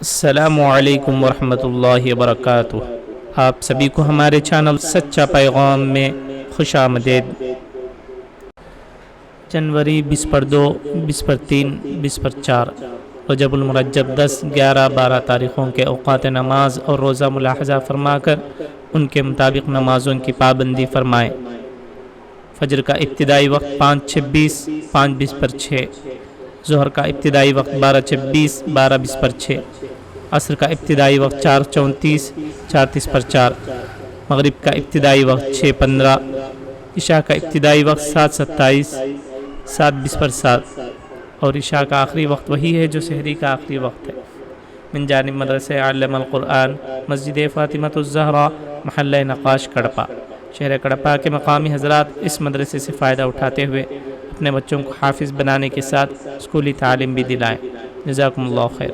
السلام علیکم ورحمۃ اللہ وبرکاتہ۔ آپ سبھی کو ہمارے چینل سچا پیغام میں خوش آمدید۔ جنوری 20/2، 20/3، 20/4 رجب المرجب 10، 11، 12 تاریخوں کے اوقات نماز اور روزہ ملاحظہ فرما کر ان کے مطابق نمازوں کی پابندی فرمائیں۔ فجر کا ابتدائی وقت 5:26، 5:20/6، ظہر کا ابتدائی وقت 12:26، 12:20/6، عصر کا ابتدائی وقت 4:34، 4:30/4، مغرب کا ابتدائی وقت 6:15، عشاء کا ابتدائی وقت 7:27، 7:20/7، اور عشاء کا آخری وقت وہی ہے جو سحری کا آخری وقت ہے۔ من جانب مدرسہ علم القرآن، مسجد فاطمۃ الزہرا، محلہ نقاش، کڑپا۔ شہر کڑپا کے مقامی حضرات اس مدرسے سے فائدہ اٹھاتے ہوئے اپنے بچوں کو حافظ بنانے کے ساتھ اسکولی تعلیم بھی دلائیں۔ جزاکم اللہ خیر۔